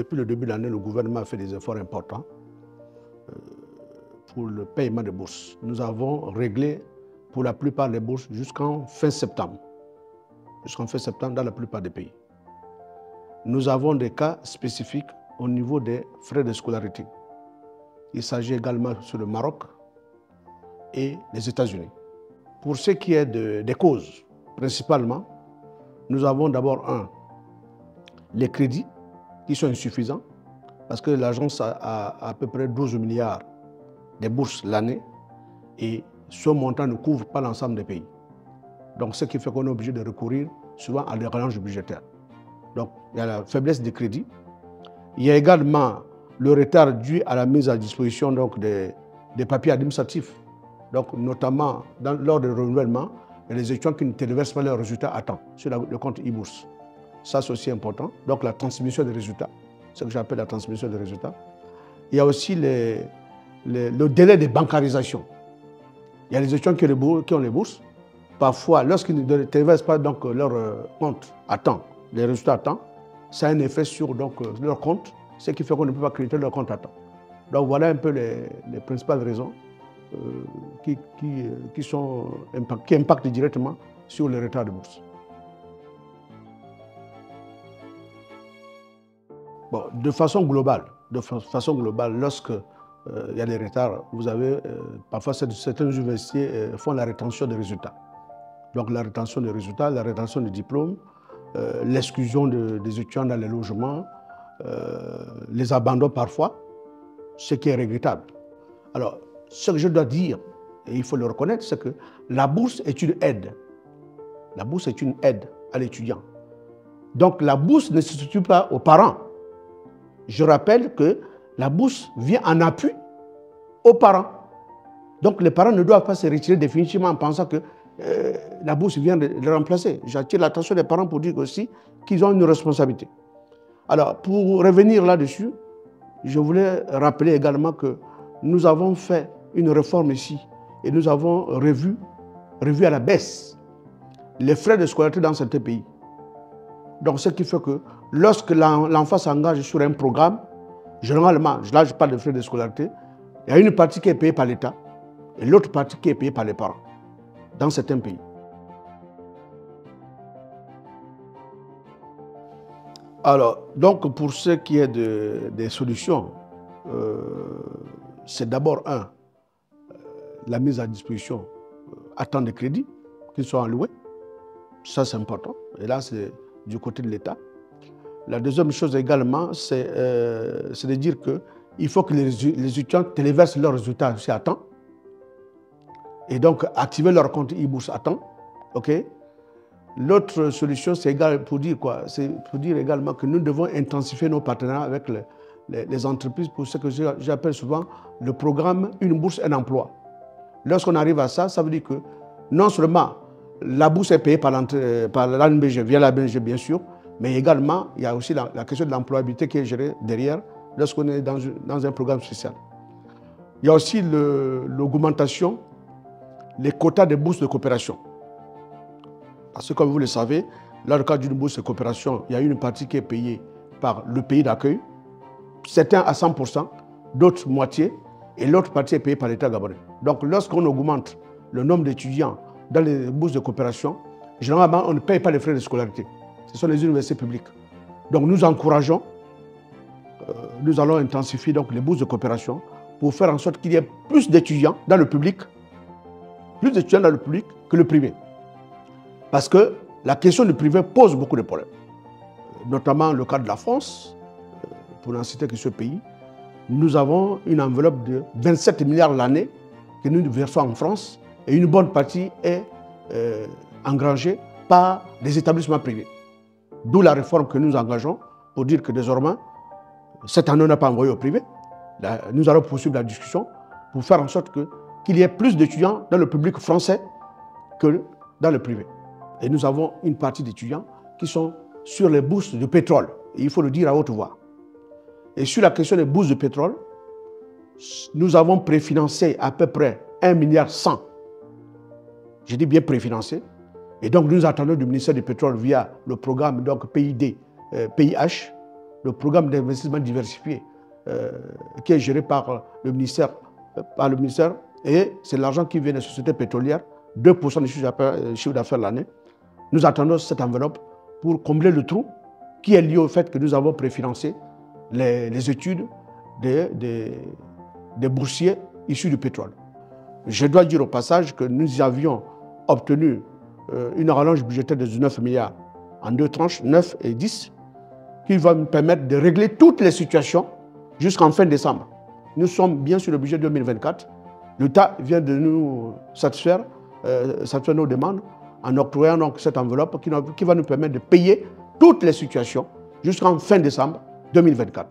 depuis le début de l'année, le gouvernement a fait des efforts importants pour le paiement des bourses. Nous avons réglé pour la plupart des bourses jusqu'en fin septembre. Jusqu'en fin septembre dans la plupart des pays. Nous avons des cas spécifiques au niveau des frais de scolarité. Il s'agit également sur le Maroc et les États-Unis. Pour ce qui est des causes, principalement, nous avons d'abord les crédits qui sont insuffisants parce que l'agence a à peu près 12 milliards de bourses l'année et ce montant ne couvre pas l'ensemble des pays. Donc, ce qui fait qu'on est obligé de recourir souvent à des rallonges budgétaires. Donc, il y a la faiblesse des crédits. Il y a également le retard dû à la mise à disposition donc, des papiers administratifs. Donc, notamment lors du renouvellement, il y a des étudiants qui ne téléversent pas leurs résultats à temps sur le compte e-bourse. Ça, c'est aussi important. Donc, la transmission des résultats, ce que j'appelle la transmission des résultats. Il y a aussi le délai de bancarisation. Il y a des étudiants qui ont les bourses. Parfois, lorsqu'ils ne téléversent pas donc, leur compte à temps, les résultats à temps, ça a un effet sur donc, leur compte, ce qui fait qu'on ne peut pas créditer leur compte à temps. Donc voilà un peu les principales raisons qui impactent directement sur le retard de bourse. Bon, de façon globale, lorsque il y a des retards, vous avez parfois certaines universités font la rétention des résultats. Donc la rétention des résultats, la rétention des diplômes, l'exclusion des étudiants dans les logements, les abandons parfois, ce qui est regrettable. Alors, ce que je dois dire, et il faut le reconnaître, c'est que la bourse est une aide. La bourse est une aide à l'étudiant. Donc la bourse ne se substitue pas aux parents. Je rappelle que la bourse vient en appui aux parents. Donc les parents ne doivent pas se retirer définitivement en pensant que la bourse vient de les remplacer. J'attire l'attention des parents pour dire aussi qu'ils ont une responsabilité. Alors, pour revenir là-dessus, je voulais rappeler également que nous avons fait une réforme ici et nous avons revu à la baisse les frais de scolarité dans certains pays. Donc, ce qui fait que lorsque l'enfant s'engage sur un programme, généralement, là je parle de frais de scolarité, il y a une partie qui est payée par l'État et l'autre partie qui est payée par les parents dans certains pays. Alors, donc pour ce qui est des solutions, c'est d'abord la mise à disposition à temps de crédit qui sont alloués. Ça, c'est important. Et là, c'est du côté de l'État. La deuxième chose également, c'est de dire qu'il faut que les étudiants téléversent leurs résultats aussi à temps. Et donc, activer leur compte e-bourse à temps. Okay? L'autre solution, c'est pour dire quoi? C'est pour dire également que nous devons intensifier nos partenariats avec les entreprises pour ce que j'appelle souvent le programme Une bourse, un emploi. Lorsqu'on arrive à ça, ça veut dire que non seulement la bourse est payée par l'ANBG, via la BNG bien sûr, mais également il y a aussi la question de l'employabilité qui est gérée derrière lorsqu'on est dans un programme spécial. Il y a aussi l'augmentation les quotas de bourses de coopération. Parce que comme vous le savez, dans le cadre d'une bourse de coopération, il y a une partie qui est payée par le pays d'accueil, certains à 100%, d'autres moitié, et l'autre partie est payée par l'État gabonais. Donc lorsqu'on augmente le nombre d'étudiants dans les bourses de coopération, généralement on ne paye pas les frais de scolarité. Ce sont les universités publiques. Donc nous encourageons, nous allons intensifier donc les bourses de coopération pour faire en sorte qu'il y ait plus d'étudiants dans le public, que le privé. Parce que la question du privé pose beaucoup de problèmes. Notamment le cas de la France, pour n'en citer que ce pays, nous avons une enveloppe de 27 milliards l'année que nous versons en France et une bonne partie est engrangée par des établissements privés. D'où la réforme que nous engageons pour dire que désormais, cette année on n'a pas envoyé au privé. Nous allons poursuivre la discussion pour faire en sorte qu'il y ait plus d'étudiants dans le public français que dans le privé. Et nous avons une partie d'étudiants qui sont sur les bourses de pétrole. Et il faut le dire à haute voix. Et sur la question des bourses de pétrole, nous avons préfinancé à peu près 1,1 milliard. Je dis bien préfinancé. Et donc nous attendons du ministère du pétrole via le programme donc PID, PIH, le programme d'investissement diversifié qui est géré par le ministère, et c'est l'argent qui vient des sociétés pétrolières, 2% du chiffre d'affaires l'année. Nous attendons cette enveloppe pour combler le trou qui est lié au fait que nous avons préfinancé les études des boursiers issus du pétrole. Je dois dire au passage que nous avions obtenu une rallonge budgétaire de 19 milliards en 2 tranches, 9 et 10, qui va nous permettre de régler toutes les situations jusqu'en fin décembre. Nous sommes bien sur le budget 2024. L'État vient de nous satisfaire nos demandes en octroyant donc cette enveloppe qui va nous permettre de payer toutes les situations jusqu'en fin décembre 2024.